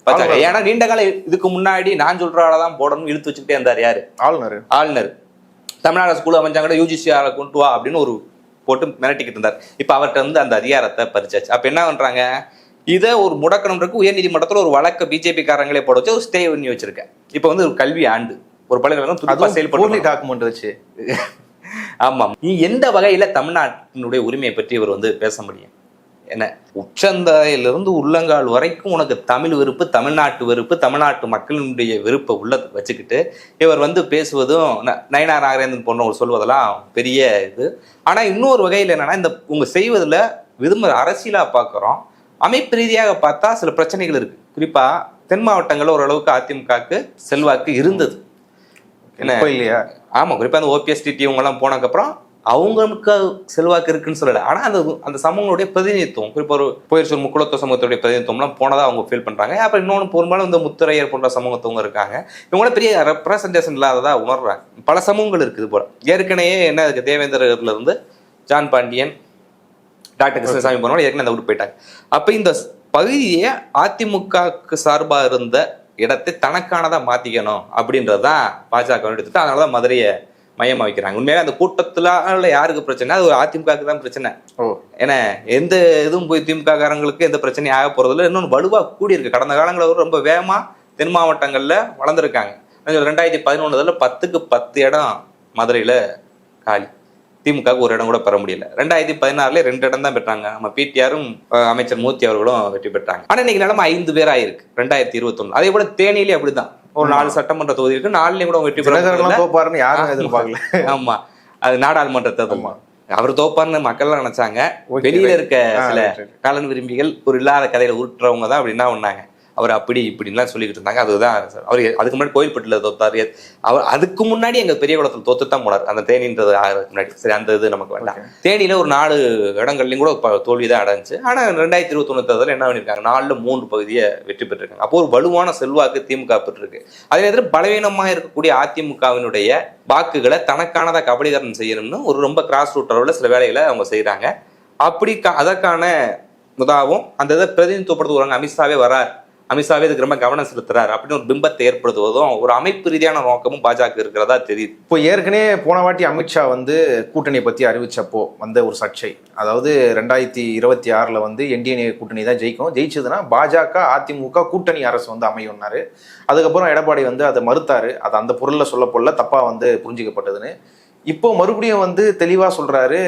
பாஜக. ஏன்னா நீண்ட கால இதுக்கு முன்னாடி நான் சொல்றாலதான் போடணும் இழுத்து வச்சுக்கிட்டே இருந்தார். யாரு? ஆளுநர். தமிழ்நாடு ஸ்கூல் அமைஞ்சாங்க, யூஜிசி கொண்டு வா அப்படின்னு ஒரு போட்டு மிரட்டிக்கிட்டு இருந்தார். இப்ப அவர்கிட்ட வந்து அந்த அதிகாரத்தை பறிச்சாச்சு. அப்ப என்ன பண்றாங்க, இதை ஒரு முடக்கணும்ன்றது உயர் நீதிமன்றத்தில் ஒரு வழக்க பிஜேபி காரங்களே போட வச்சு ஒரு ஸ்டே பண்ணி வச்சிருக்கேன். இப்ப வந்து ஒரு கல்வி ஆண்டு ஒரு பல்கலைக்கழகம் செயல்பட்டு டாக்குமெண்ட் வச்சு. ஆமாம், நீ எந்த வகையில தமிழ்நாட்டினுடைய உரிமையை பற்றி இவர் வந்து பேச முடியும்? என்ன, உச்சந்தாயிலிருந்து உள்ளங்கால் வரைக்கும் உனக்கு தமிழ் வெறுப்பு, தமிழ்நாட்டு வெறுப்பு, தமிழ்நாட்டு மக்களினுடைய வெறுப்பை உள்ள வச்சுக்கிட்டு இவர் வந்து பேசுவதும் நயனா நாகரேந்திரன் போன்ற ஒரு சொல்வதெல்லாம் பெரிய இது. ஆனா இன்னொரு வகையில் என்னன்னா, இந்த உங்க செய்வதில் விரும்ப அரசியலா பார்க்குறோம், அமைப்பு ரீதியாக பார்த்தா சில பிரச்சனைகள் இருக்கு. குறிப்பா தென் மாவட்டங்கள்ல ஓரளவுக்கு அதிமுகவுக்கு செல்வாக்கு இருந்தது. என்ன இல்லையா? ஆமா, குறிப்பா அந்த ஓபிஎஸ் டிடி இவங்க எல்லாம் போனதுக்கப்புறம் அவங்களுக்கு செல்வாக்கு இருக்குன்னு சொல்லலை. ஆனா அந்த சமூகங்களுடைய பிரதிநிதித்துவம், குறிப்பா ஒரு போயிடுச்சு முக்குளத்துவ சமூகத்துடைய பிரதிநிதித்துவம்லாம் போனதா அவங்க ஃபீல் பண்றாங்க. அப்புறம் இன்னொன்று பெரும்பாலும் இந்த முத்திரையர் போன்ற சமூகத்தவங்க இருக்காங்க. இவங்கள பெரிய ரெப்ரசன்டேஷன் இல்லாததா உணர்றாங்க. பல சமூகங்கள் இருக்குது போல. ஏற்கனவே என்ன இருக்கு, தேவேந்திரர்ல இருந்து ஜான் பாண்டியன், டாக்டர் கிருஷ்ணசாமி போனவங்க ஏற்கனவே அந்த விட்டு போயிட்டாங்க. அப்ப இந்த பகுதியை அதிமுகவுக்கு சார்பா இருந்த இடத்தை தனக்கானதா மாத்திக்கணும் அப்படின்றதுதான் பாஜக எடுத்துட்டு, அதனாலதான் மதுரையை மையமா வைக்கிறாங்க. உண்மையிலே அந்த கூட்டத்துல யாருக்கு பிரச்சனை, அது ஒரு அதிமுகவுக்கு தான் பிரச்சனை. ஏன்னா எந்த இதுவும் போய் திமுக காரங்களுக்கு எந்த பிரச்சனையும் ஆக போறதில்ல. இன்னொன்று வலுவா கூடி இருக்கு. கடந்த காலங்களில் ரொம்ப வேகமா தென் மாவட்டங்கள்ல வளர்ந்துருக்காங்க. 2011 10க்கு 10 இடம் மதுரையில காலி. திமுகவுக்கு ஒரு இடம் கூட பெற முடியல. 2016 2 இடம் தான் பெற்றாங்க. நம்ம பிடிஆரும் அமைச்சர் மூர்த்தி அவர்களும் வெற்றி பெற்றாங்க. ஆனா இன்னைக்கு நிலைமை 5 பேர் ஆயிருக்கு 2021. அதே போல தேனியிலே அப்படிதான் ஒரு 4 சட்டமன்ற தொகுதி இருக்கு. 4லயும் கூட வெற்றி பெறாருன்னு யாரும் எதிர்பார்க்கல. ஆமா, அது நாடாளுமன்ற தேர்தல். அவர் தோப்பார்னு மக்கள் நினைச்சாங்க. வெளியில இருக்க சில கலன் விரும்பிகள் ஒரு இல்லாத கதையில உருட்டுறவங்க தான் அப்படின்னா ஒண்ணாங்க. அவர் அப்படி இப்படின்லாம் சொல்லிக்கிட்டு இருந்தாங்க. அதுதான் அவர் அதுக்கு முன்னாடி கோயில்பட்டில தோத்தார். அவர் அதுக்கு முன்னாடி எங்க பெரிய குளத்தில் தோத்துத்தான் போனார், அந்த தேனின்றது முன்னாடி. சரி, அந்த இது நமக்கு வேண்டாம். தேனியில ஒரு 4 இடங்கள்லையும் கூட தோல்விதான் அடைஞ்சு. ஆனா 2021 தேர்தல் என்ன பண்ணிருக்காங்க, 4ல் 3 பகுதியை வெற்றி பெற்றிருக்காங்க. அப்போ ஒரு வலுவான செல்வாக்கு திமுக பெற்றிருக்கு. அதே நேரத்தில் பலவீனமா இருக்கக்கூடிய அதிமுகவினுடைய வாக்குகளை தனக்கானதை கபலீகரணம் செய்யணும்னு ஒரு ரொம்ப கிராஸ் ரூட் அளவில் சில வேலைகளை அவங்க செய்யறாங்க. அப்படி அதற்கான முதாவும் அந்த இதை பிரதிநிதித்துவப்படுத்துவாங்க. அமித்ஷாவே வரார், அமித்ஷாவே இதுக்கு ரொம்ப கவனம் செலுத்துறாரு அப்படின்னு ஒரு பிம்பத்தை ஏற்படுத்துவதும் ஒரு அமைப்பு ரீதியான நோக்கமும் பாஜக இருக்கிறதா தெரியுது. இப்போ ஏற்கனவே போன வாட்டி அமித்ஷா வந்து கூட்டணியை பத்தி அறிவிச்சப்போ வந்த ஒரு சர்ச்சை, அதாவது 2026 வந்து என்டிஏ கூட்டணி தான் ஜெயிக்கும், ஜெயிச்சதுன்னா பாஜக அதிமுக கூட்டணி அரசு வந்து அமையும்னாரு. அதுக்கப்புறம் எடப்பாடி வந்து அதை மறுத்தாரு. அது அந்த பொருள்ல சொல்ல போல தப்பா வந்து புரிஞ்சுக்கப்பட்டதுன்னு. இப்போ மறுபடியும் வந்து தெளிவா சொல்றாரு,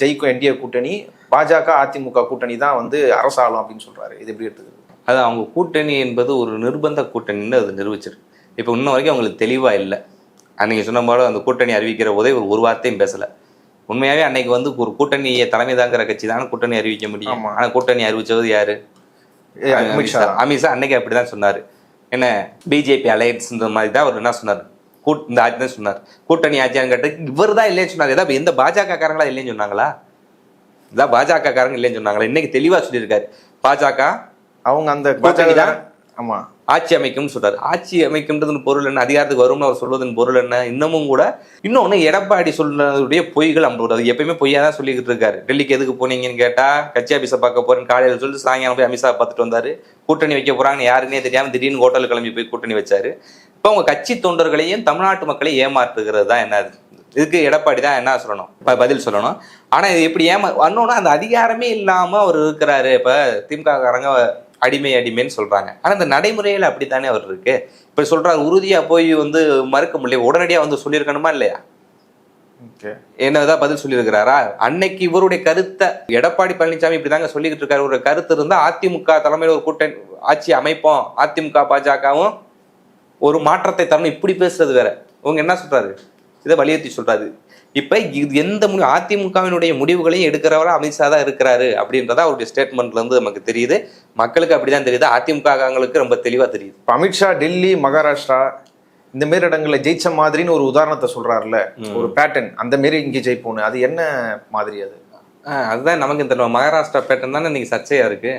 ஜெயிக்கும் என்டிஏ கூட்டணி, பாஜக அதிமுக கூட்டணி தான் வந்து அரசாலும் அப்படின்னு சொல்றாரு. இது எப்படி எடுத்துக்கிறது? அது அவங்க கூட்டணி என்பது ஒரு நிர்பந்த கூட்டணின்னு அது நிரூபிச்சிருக்கு. இப்போ இன்ன வரைக்கும் அவங்களுக்கு தெளிவாக இல்லை. அன்னைக்கு சொன்ன போல அந்த கூட்டணி அறிவிக்கிற போதே ஒரு வார்த்தையும் பேசலை. உண்மையாகவே அன்னைக்கு வந்து ஒரு கூட்டணியை தலைமை தாங்கிற கட்சி தானே கூட்டணி அறிவிக்க முடியும். ஆனால் கூட்டணி அறிவிச்சது யாரு? அமித்ஷா. அன்னைக்கு அப்படிதான் சொன்னார். என்ன பிஜேபி அலையன்ஸ்ன்ற மாதிரி தான் அவர் என்ன சொன்னார், இந்த ஆட்சி தான் சொன்னார். கூட்டணி ஆட்சியான்னு கேட்டு இவர் தான் இல்லைன்னு சொன்னார். ஏதாவது எந்த பாஜக காரங்களா இல்லைன்னு சொன்னாங்களா? இதான் பாஜக காரங்க இல்லைன்னு சொன்னாங்களா? இன்னைக்கு தெளிவாக சொல்லியிருக்காரு, பாஜக அவங்க அந்த கூட்டணி தான் ஆமா ஆட்சி அமைக்கும்னு சொல்றாரு. ஆட்சி அமைக்கும்ன்றது பொருள் என்ன, அதிகாரத்துக்கு வரும்னு அவர் சொல்வதன் பொருள் என்ன? இன்னமும் கூட இன்னொன்னு எடப்பாடி சொல்றதுடைய பொய்கள் அம்பது, அது எப்பயுமே பொய்யா தான் சொல்லிக்கிட்டு இருக்காரு. டெல்லிக்கு எதுக்கு போனீங்கன்னு கேட்டா கட்சி ஆபீஸை பார்க்க போறேன்னு காலையில் சொல்லி சாயங்காலம் போய் அமித்ஷா பார்த்துட்டு வந்தாரு. கூட்டணி வைக்க போறாங்கன்னு யாருன்னே தெரியாம திடீர்னு ஹோட்டல் கிளம்பி போய் கூட்டணி வச்சாரு. இப்போ அவங்க கட்சி தொண்டர்களையும் தமிழ்நாட்டு மக்களையும் ஏமாற்றுகிறது தான் என்ன. இதுக்கு எடப்பாடி தான் என்ன சொல்லணும், பதில் சொல்லணும். ஆனா இது எப்படி வந்தோன்னா அந்த அதிகாரமே இல்லாம அவர் இருக்கிறாரு. இப்ப திமுக காரங்க அடிமைன்னு சொல்றாங்க. ஆனா இந்த நடைமுறையில அப்படித்தானே அவர் இருக்கு. இப்ப சொல்றாரு, உறுதியா போய் வந்து மறுக்க முடியல, உடனடியா வந்து சொல்லியிருக்கணுமா இல்லையா? என்னதான் பதில் சொல்லியிருக்கிறாரா? அன்னைக்கு இவருடைய கருத்தை எடப்பாடி பழனிசாமி இப்படிதாங்க சொல்லிக்கிட்டு இருக்காரு. ஒரு கருத்து இருந்தா அதிமுக தலைமையில் ஒரு கூட்டணி ஆட்சி அமைப்போம், அதிமுக பாஜகவும் ஒரு மாற்றத்தை தரணும், இப்படி பேசுறது வேற. இவங்க என்ன சொல்றாரு, இதை வலியுறுத்தி சொல்றாரு. இப்ப எந்த அதிமுகவினுடைய முடிவுகளையும் எடுக்கிறவரா அமித்ஷா தான் இருக்கிறாரு அப்படின்றத அவருடைய ஸ்டேட்மெண்ட்ல இருந்து நமக்கு தெரியுது. மக்களுக்கு அப்படிதான் தெரியுது, அதிமுகங்களுக்கு ரொம்ப தெளிவா தெரியுது. அமித்ஷா டெல்லி, மகாராஷ்டிரா இந்த மாரி இடங்கள்ல ஜெயிச்ச மாதிரின்னு ஒரு உதாரணத்தை சொல்றாருல, ஒரு பேட்டர்ன், அந்த மாரி இங்கே ஜெயிப்போன்னு, அது என்ன மாதிரி? அது அதுதான் நமக்கு இந்த மகாராஷ்டிரா பேட்டர்ன் தானே இன்னைக்கு சர்ச்சையா இருக்கு.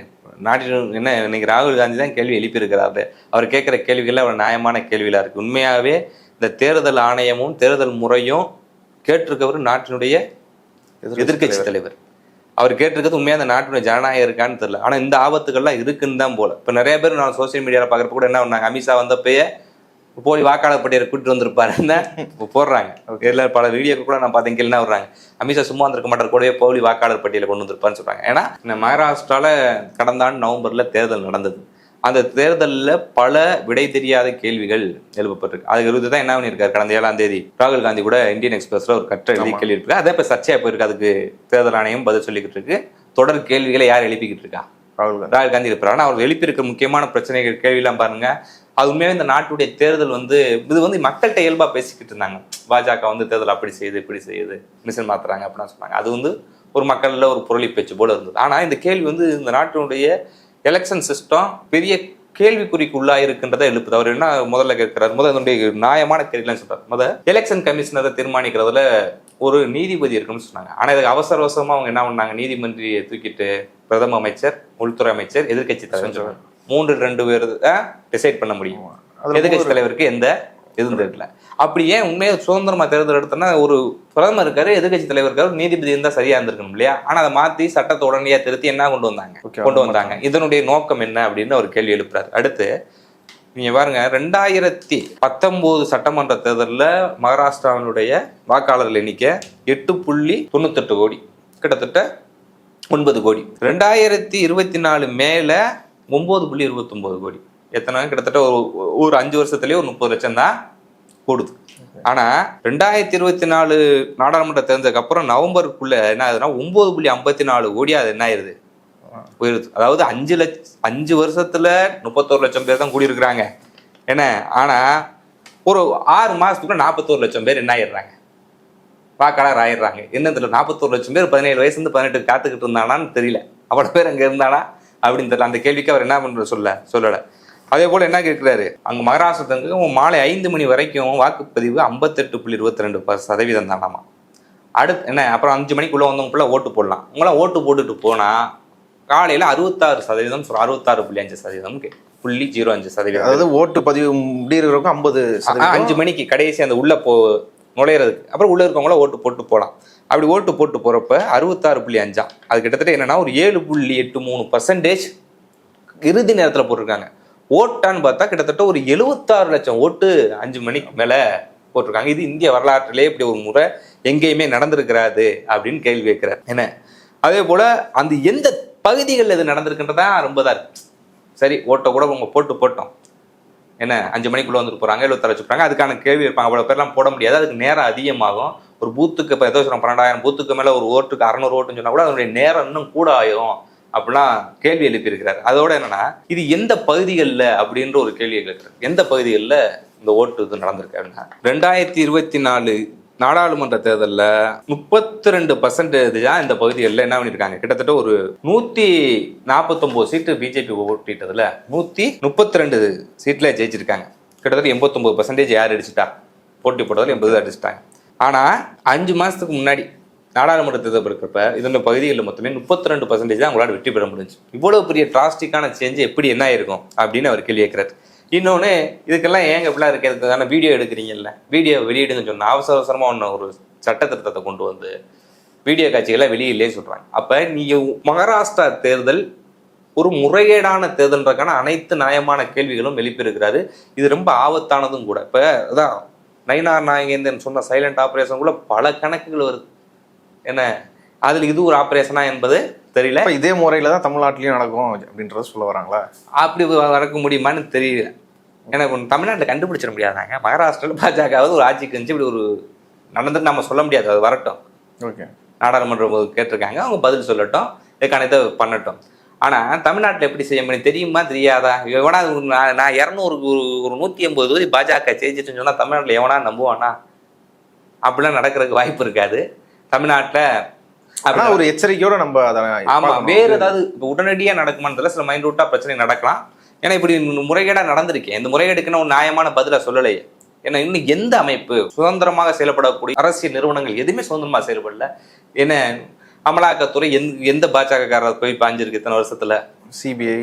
நாட்டில் என்ன இன்னைக்கு ராகுல் காந்தி தான் கேள்வி எழுப்பியிருக்கிறாரு. அவர் கேட்குற கேள்விகள் அவர் நியாயமான கேள்விகளா இருக்கு. உண்மையாவே இந்த தேர்தல் ஆணையமும் தேர்தல் முறையும் கேட்டிருக்கவர் நாட்டினுடைய எதிர்கட்சி தலைவர். அவர் கேட்டிருக்கிறது உண்மையா அந்த நாட்டினுடைய ஜனநாயகம் இருக்கான்னு தெரியல. ஆனா இந்த ஆபத்துகள்லாம் இருக்குன்னு தான் போல. இப்ப நிறைய பேர் நான் சோசியல் மீடியாவில் பாக்குறப்ப கூட என்ன பண்ணாங்க, அமித்ஷா வந்தப்பயே போலி வாக்காளர் பட்டியலை கூட்டிட்டு வந்திருப்பாருன்னு போடுறாங்க. இல்லை பல வீடியோக்கு கூட நான் பார்த்தேன், என்ன வர்றாங்க, அமித்ஷா சும்மா வந்திருக்க மாட்டார், கூடவே போலி வாக்காளர் பட்டியலை கொண்டு வந்திருப்பான்னு சொல்றாங்க. ஏன்னா இந்த மகாராஷ்டிரால கடந்த ஆண்டு நவம்பர்ல தேர்தல் நடந்தது. அந்த தேர்தலில் பல விடை தெரியாத கேள்விகள் எழுப்பப்பட்டிருக்கு. அதுக்கு விருது தான் என்ன பண்ணியிருக்காரு, கடந்த 7ஆம் தேதி ராகுல் காந்தி கூட இந்தியன் எக்ஸ்பிரஸ்ல ஒரு கட்டுரை எழுதி கேள்வி இருக்கு. அதே இப்போ சர்ச்சையா போயிருக்கு. அதுக்கு தேர்தல் ஆணையம் பதில் சொல்லிக்கிட்டு இருக்கு. தொடர் கேள்விகளை யார் எழுப்பிக்கிட்டு இருக்கா, ராகுல் காந்தி இருப்பார். ஆனால் அவர் எழுப்பியிருக்க முக்கியமான பிரச்சனைகள் கேள்வியெல்லாம் பாருங்க. அது உண்மையாக இந்த நாட்டுடைய தேர்தல் இது மக்கள்கிட்ட இயல்பா பேசிக்கிட்டு இருந்தாங்க. பாஜக தேர்தல் அப்படி செய்யுது இப்படி செய்யுது, மிஷின் மாத்துறாங்க அப்படின்னு சொன்னாங்க. அது ஒரு மக்கள்ல ஒரு புரளி பேச்சு போல இருந்தது. ஆனா இந்த கேள்வி இந்த நாட்டினுடைய எலெக்ஷன் சிஸ்டம் பெரிய கேள்விக்குறிக்கு உள்ளாயிருக்குன்றதை எழுப்புது. அவர் என்ன முதல்ல கேட்கிறார், அதனுடைய நியாயமான கேள்விலாம் சொல்றாரு. எலெக்ஷன் கமிஷனரை தீர்மானிக்கிறதுல ஒரு நீதிபதி இருக்குன்னு சொன்னாங்க. ஆனா இதுக்கு அவசரமா அவங்க என்ன பண்ணாங்க, நீதிமன்றியை தூக்கிட்டு பிரதம அமைச்சர், உள்துறை அமைச்சர், எதிர்கட்சி தலைவர் சொல்றாங்க. 3-2 பேர் டிசைட் பண்ண முடியும். எதிர்கட்சி தலைவருக்கு எந்த எதுவும் தெரியல. அப்படி ஏன் உண்மையாக சுதந்திரமா தேர்தல் எடுத்தோன்னா ஒரு பிரதமர் இருக்காரு, எதிர்கட்சி தலைவர் இருக்காரு, நீதிபதி இருந்தா சரியா இருந்திருக்கணும் இல்லையா? ஆனா அதை மாத்தி சட்டத்தை உடனடியா திருத்தி என்ன கொண்டு வந்தாங்க. இதனுடைய நோக்கம் என்ன அப்படின்னு ஒரு கேள்வி எழுப்புறாரு. அடுத்து நீங்க பாருங்க, 2019 சட்டமன்ற தேர்தலில் மகாராஷ்டிராவினுடைய வாக்காளர்கள் எண்ணிக்கை 8.98 கோடி, கிட்டத்தட்ட 9 கோடி. 2024 மேல 9.29 கோடி. எத்தனை, கிட்டத்தட்ட ஒரு 5 வருஷத்துலயே ஒரு 30 லட்சம் தான் கூடுது. ஆனா 2024 நாடாளுமன்ற தேர்ந்ததுக்கு அப்புறம் நவம்பருக்குள்ள என்ன ஆகுதுன்னா 9.54 கோடி அது என்ன ஆயிருது, போயிருது. அதாவது 5 வருஷத்துல 31 லட்சம் பேர் தான் கூடியிருக்கிறாங்க என்ன. ஆனா ஒரு 6 மாசத்துக்குள்ள 41 லட்சம் பேர் என்ன ஆயிடுறாங்க, வாக்காளர் ஆயிடுறாங்க. என்னதுல 41 லட்சம் பேர் 17 வயசுல 18 காத்துக்கிட்டு இருந்தானான்னு தெரியல, அவ்வளவு பேர் அங்க இருந்தானா அப்படின்னு தெரியல. அந்த கேள்விக்கு அவர் என்ன பண்ற சொல்லல. அதே போல என்ன கேட்கிறாரு, அங்க மகாராஷ்டிரத்துக்கு மாலை 5 மணி வரைக்கும் வாக்குப்பதிவு 58.22% தானாமா. அடுத்து என்ன, அப்புறம் 5 மணிக்குள்ள வந்தவங்களுக்குள்ள ஓட்டு போடலாம். உங்களாம் ஓட்டு போட்டுட்டு போனா காலையில 66%, 66.5%, 0.05%. அதாவது ஓட்டு பதிவு முடிகிறவங்க 50%, 5 மணிக்கு கடைசி அந்த உள்ள நுழையிறதுக்கு அப்புறம் உள்ள இருக்கவங்கள ஓட்டு போட்டு போகலாம். அப்படி ஓட்டு போட்டு போறப்ப 66.5, அது கிட்டத்தட்ட என்னன்னா ஒரு 7.83% இறுதி நேரத்தில் போட்டிருக்காங்க. ஓட்டான்னு பார்த்தா கிட்டத்தட்ட ஒரு 76 லட்சம் ஓட்டு 5 மணிக்கு மேல போட்டிருக்காங்க. இது இந்திய வரலாற்றிலே இப்படி ஒரு முறை எங்கேயுமே நடந்திருக்கிறாது அப்படின்னு கேள்வி வைக்கிறார் என்ன. அதே போல அந்த எந்த பகுதிகளில் இது நடந்திருக்குன்றதா ரொம்ப தான் இருக்கு. சரி, ஓட்டை கூட உங்க போட்டோம் என்ன, 5 மணிக்குள்ள வந்துட்டு போறாங்க, 76 லட்சம் போறாங்க, அதுக்கான கேள்வி இருப்பாங்க. அவ்வளவு பேர்லாம் போட முடியாது, அதுக்கு நேரம் அதிகமாகும். ஒரு பூத்துக்கு இப்போ ஏதோ 12,000 பூத்துக்கு மேல ஒரு ஓட்டுக்கு 600 ஓட்டுன்னு சொன்னா கூட அதனுடைய நேரம் இன்னும் கூட ஆயிரும் அப்படிலாம் கேள்வி எழுப்பியிருக்கிறார். அதோட என்னன்னா, இது எந்த பகுதிகளில் அப்படின்ற ஒரு கேள்வி கேட்கிறார். எந்த பகுதிகளில் இந்த ஓட்டு இது நடந்திருக்கு அப்படின்னா, 2024 நாடாளுமன்ற தேர்தலில் 32% தான் இந்த பகுதிகளில் என்ன பண்ணியிருக்காங்க. கிட்டத்தட்ட ஒரு 149 சீட்டு பிஜேபி ஓட்டிட்டதுல 132 சீட்ல ஜெயிச்சிருக்காங்க. கிட்டத்தட்ட 89% யார் அடிச்சுட்டா, போட்டி போட்டதில் 80 அடிச்சுட்டாங்க. ஆனா 5 மாசத்துக்கு முன்னாடி நாடாளுமன்ற தேர்தல் இருக்கிறப்ப இந்த பகுதிகளில் மொத்தமே 32% தான் அவங்களால வெற்றி பெற முடிஞ்சு. இவ்வளவு பெரிய டிராஸ்டிக்கான சேஞ்ச் எப்படி என்ன இருக்கும் அப்படின்னு அவர் கேள்வி கேட்கிறார். இன்னொன்று, இதுக்கெல்லாம் ஏங்க இப்படிலாம் இருக்கிறதுக்கான வீடியோ எடுக்கிறீங்கல்ல, வீடியோ வெளியிடுங்கன்னு சொன்னால் அவசரமாக ஒரு சட்ட திருத்தத்தை கொண்டு வந்து வீடியோ காட்சிகளை வெளியிலே சொல்கிறாங்க. அப்போ நீங்கள் மகாராஷ்டிரா தேர்தல் ஒரு முறைகேடான தேர்தல்ன்றக்கான அனைத்து நியாயமான கேள்விகளும் எழுப்பியிருக்கிறாரு. இது ரொம்ப ஆபத்தானதும் கூட. இப்போ அதான் நயினார் நாகேந்திரன் சொன்ன சைலண்ட் ஆப்ரேஷன் கூட பல கணக்குகள் வருது என்ன. அதில் இது ஒரு ஆப்ரேஷனா என்பது தெரியல. இதே முறையில தான் தமிழ்நாட்டிலையும் நடக்கும் அப்படின்றத சொல்ல வராங்களா? அப்படி நடக்க முடியுமான்னு தெரியல. எனக்கு தமிழ்நாட்டில் கண்டுபிடிச்சிட முடியாதாங்க. மகாராஷ்டிராவில் பாஜக ஒரு ஆட்சிக்கு வந்து இப்படி ஒரு நடந்துட்டு நம்ம சொல்ல முடியாது, அது வரட்டும். ஓகே. நாடாளுமன்றம் கேட்டிருக்காங்க, அவங்க பதில் சொல்லட்டும், இதுக்கான இதை பண்ணட்டும். ஆனால் தமிழ்நாட்டில் எப்படி செய்ய முடியும் தெரியுமா தெரியாதா? எவனா நான் 200 ஒரு 180 தொகுதி பாஜக ஜெயிச்சிட்டுன்னு சொன்னால் தமிழ்நாட்டில் எவனா நம்புவானா? அப்படிலாம் நடக்கிறதுக்கு வாய்ப்பு இருக்காது தமிழ்நாட்டில். ஆனா ஒரு எச்சரிக்கையோட நம்ம அதை ஆமா, வேற ஏதாவது இப்போ உடனடியாக நடக்குமான்றதுல சில மைண்ட் ரூட்டா பிரச்சனை நடக்கலாம். ஏன்னா இப்படி முறைகேடாக நடந்திருக்கேன், இந்த முறைகேடுக்குன்னு ஒரு நியாயமான பதிலை சொல்லலையே. ஏன்னா இன்னும் எந்த அமைப்பு சுதந்திரமாக செயல்படக்கூடிய அரசியல் நிறுவனங்கள் எதுவுமே சுதந்திரமாக செயல்படல. ஏன்னா அமலாக்கத்துறை எந்த பாஜகக்காரர் போய் பாஞ்சிருக்கு இத்தனை வருஷத்துல? சிபிஐ.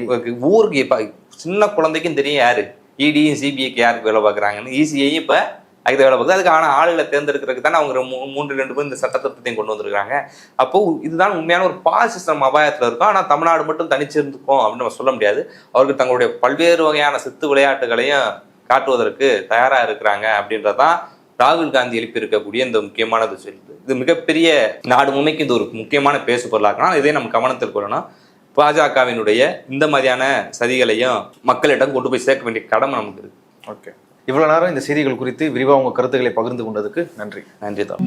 ஊருக்கு சின்ன குழந்தைக்கும் தெரியும் யாரு இடியும் சிபிஐக்கு யாருக்கு வேலை பார்க்குறாங்கன்னு. இசிஐயும் இப்போ அதுக்கு வேலை பார்க்குது. அதுக்கான ஆளுகளை தேர்ந்தெடுக்கிறதுக்கு தானே அவங்க 3-2 பேர் இந்த சட்டத்திட்டத்தையும் கொண்டு வந்திருக்காங்க. அப்போ இதுதான் உண்மையான ஒரு பால் சிஸ்டம் அபாயத்தில் இருக்கும். ஆனால் தமிழ்நாடு மட்டும் தனிச்சிருந்துக்கும் அப்படின்னு நம்ம சொல்ல முடியாது. அவர்கள் தங்களுடைய பல்வேறு வகையான சித்து விளையாட்டுகளையும் காட்டுவதற்கு தயாராக இருக்கிறாங்க அப்படின்றதான் ராகுல் காந்தி எழுப்பி இருக்கக்கூடிய இந்த முக்கியமானது சொல்லுது. இது மிகப்பெரிய நாடு முன்னைக்கு இது ஒரு முக்கியமான பேசு பொருளாக்கணும். இதை நம்ம கவனத்தில் கொள்ளணும். பாஜகவினுடைய இந்த மாதிரியான சதிகளையும் மக்களிடம் கொண்டு போய் சேர்க்க வேண்டிய கடமை நமக்கு இருக்கு. ஓகே, இவ்வளவு நேரம் இந்த செய்திகள் குறித்து விரிவாக உங்க கருத்துக்களை பகிர்ந்து கொண்டதுக்கு நன்றி. நன்றி தான்.